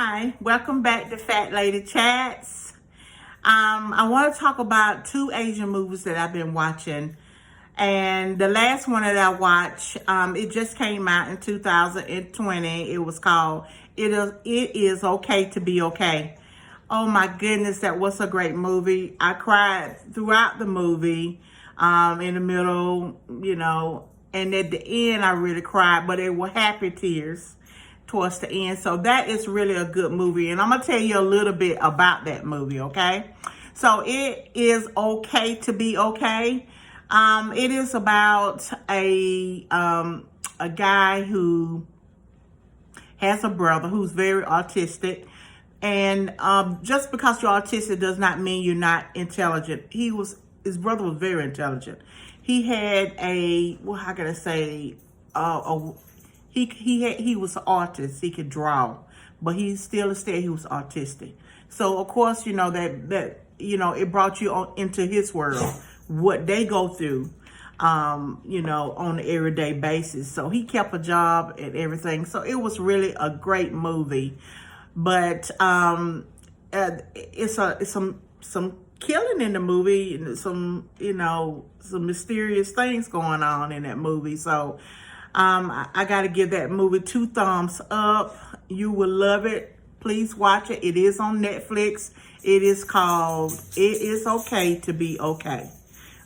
Hi, welcome back to Fat Lady Chats. I want to talk about two Asian movies that I've been watching. And the last one that I watched, it just came out in 2020. It was called It Is Okay to Be Okay. Oh my goodness, that was a great movie. I cried throughout the movie, in the middle, and at the end I really cried, but they were happy tears towards the end. So that is really a good movie. And I'm going to tell you a little bit about that movie, okay? So It Is Okay to Be Okay. It is about a guy who has a brother who's very autistic. And just because you're autistic does not mean you're not intelligent. His brother was very intelligent. He had how can I say, he was an artist. He could draw, but he still said he was autistic. So of course, that it brought you into his world, what they go through, on an everyday basis. So he kept a job and everything. So it was really a great movie. But it's some killing in the movie, and some mysterious things going on in that movie. So I got to give that movie 2 thumbs up. You will love it. Please watch it. It is on Netflix. It is called It Is Okay to Be Okay.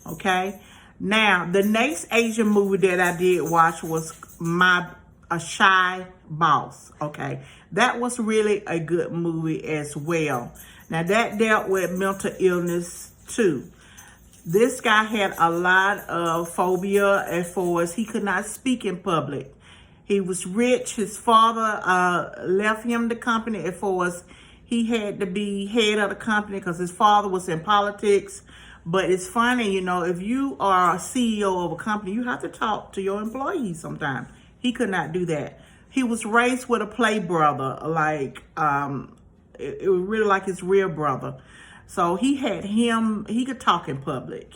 Okay. Now, the next Asian movie that I did watch was A Shy Boss. Okay. That was really a good movie as well. Now, that dealt with mental illness too. This guy had a lot of phobia as far as he could not speak in public. He was rich. His father left him the company as far as he had to be head of the company because his father was in politics. But it's funny, if you are a CEO of a company, you have to talk to your employees sometimes. He could not do that. He was raised with a play brother, it was really like his real brother. So he could talk in public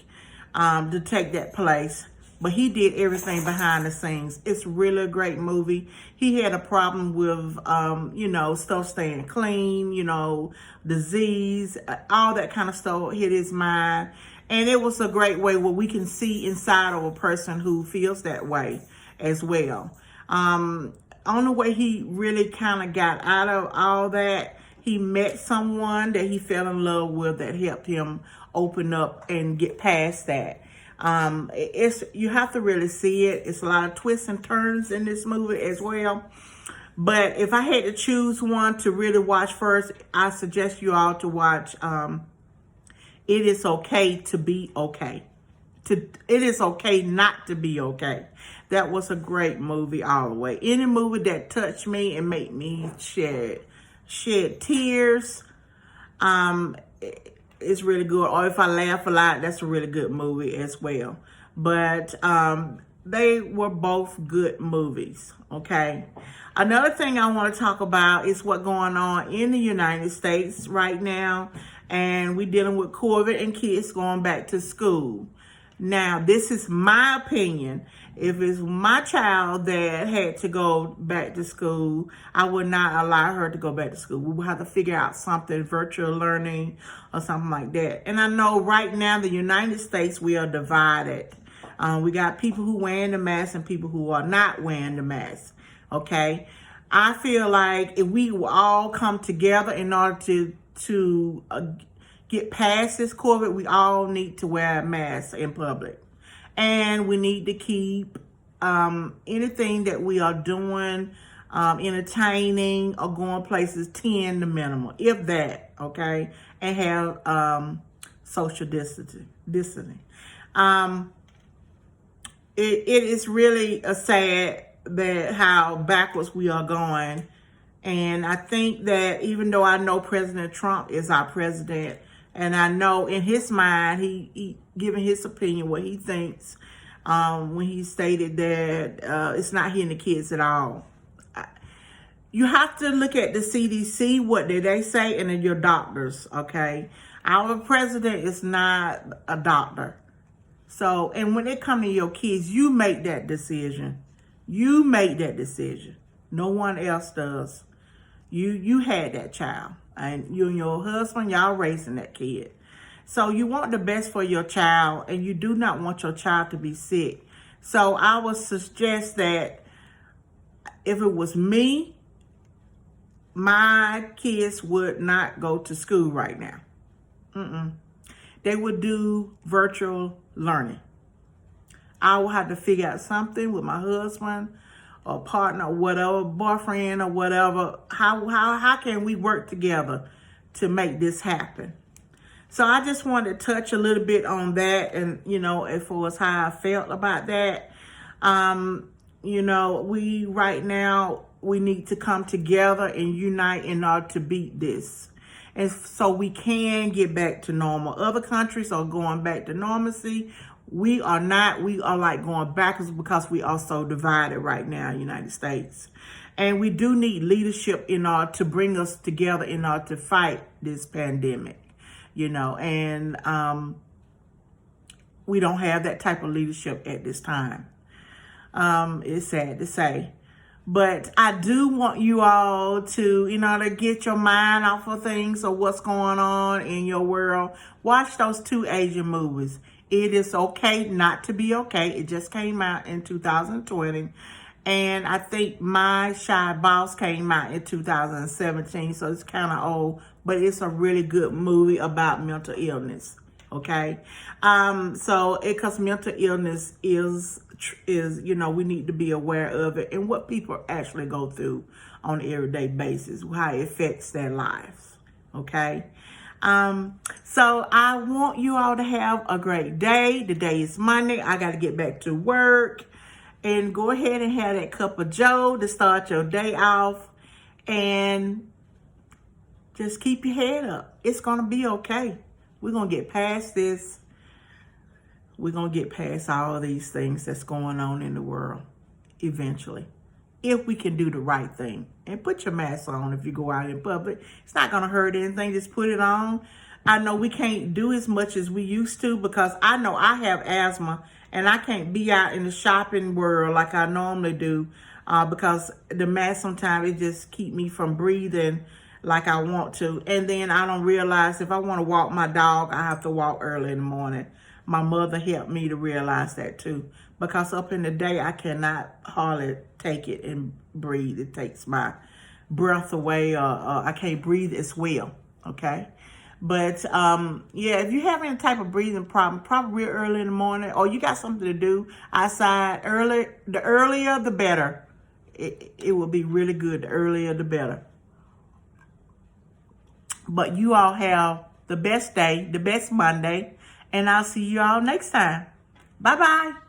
to take that place. But he did everything behind the scenes. It's really a great movie. He had a problem with, stuff staying clean, disease, all that kind of stuff hit his mind. And it was a great way where we can see inside of a person who feels that way as well. On the way he really kind of got out of all that, he met someone that he fell in love with that helped him open up and get past that. You have to really see it. It's a lot of twists and turns in this movie as well. But if I had to choose one to really watch first, I suggest you all to watch It Is Okay to Be Okay. It Is Okay Not to Be Okay. That was a great movie all the way. Any movie that touched me and made me shed tears, it's really good. Or if I laugh a lot, that's a really good movie as well. But they were both good movies, okay? Another thing I want to talk about is what's going on in the United States right now. And we're dealing with COVID and kids going back to school. Now, this is my opinion. If it's my child that had to go back to school, I would not allow her to go back to school. We would have to figure out something, virtual learning or something like that. And I know right now, the United States, we are divided. We got people who wearing the mask and people who are not wearing the mask. Okay? I feel like if we will all come together in order to get past this COVID, we all need to wear a mask in public. And we need to keep anything that we are doing, entertaining or going places, 10 the minimum, if that, okay? And have social distancing. It is really a sad that how backwards we are going. And I think that even though I know President Trump is our president, and I know in his mind, he giving his opinion, what he thinks, when he stated that it's not hitting the kids at all. You have to look at the CDC, what did they say, and then your doctors, okay? Our president is not a doctor. So, and when it comes to your kids, you make that decision. You make that decision. No one else does. You had that child, and you and your husband, y'all raising that kid. So you want the best for your child, and you do not want your child to be sick. So I would suggest that if it was me, my kids would not go to school right now. They would do virtual learning. I will have to figure out something with my husband or partner or whatever, boyfriend or whatever. How can we work together to make this happen? So I just wanted to touch a little bit on that, and as far as how I felt about that. We right now, we need to come together and unite in order to beat this. And so we can get back to normal. Other countries are going back to normalcy. We are not. We are like going backwards because we are so divided right now, United States. And we do need leadership in order to bring us together in order to fight this pandemic, and we don't have that type of leadership at this time. It's sad to say. But I do want you all to, to get your mind off of things or what's going on in your world. Watch those 2 Asian movies. It is okay not to be okay. It just came out in 2020. And I think My Shy Boss came out in 2017. So it's kind of old. But it's a really good movie about mental illness. Okay? Because mental illness is we need to be aware of it and what people actually go through on an everyday basis, how it affects their lives. Okay. So I want you all to have a great day. Today is Monday. I got to get back to work, and go ahead and have that cup of joe to start your day off, and just keep your head up. It's going to be okay. We're going to get past this. We're going to get past all these things that's going on in the world eventually, if we can do the right thing. And put your mask on if you go out in public. It's not going to hurt anything. Just put it on. I know we can't do as much as we used to, because I know I have asthma and I can't be out in the shopping world like I normally do, because the mask sometimes it just keep me from breathing like I want to. And then I don't realize if I want to walk my dog, I have to walk early in the morning. My mother helped me to realize that too, because up in the day, I cannot hardly take it and breathe. It takes my breath away, or I can't breathe as well, okay? But, if you have any type of breathing problem, probably real early in the morning, or you got something to do outside early, the earlier, the better. It will be really good. The earlier, the better. But you all have the best day, the best Monday. And I'll see you all next time. Bye-bye.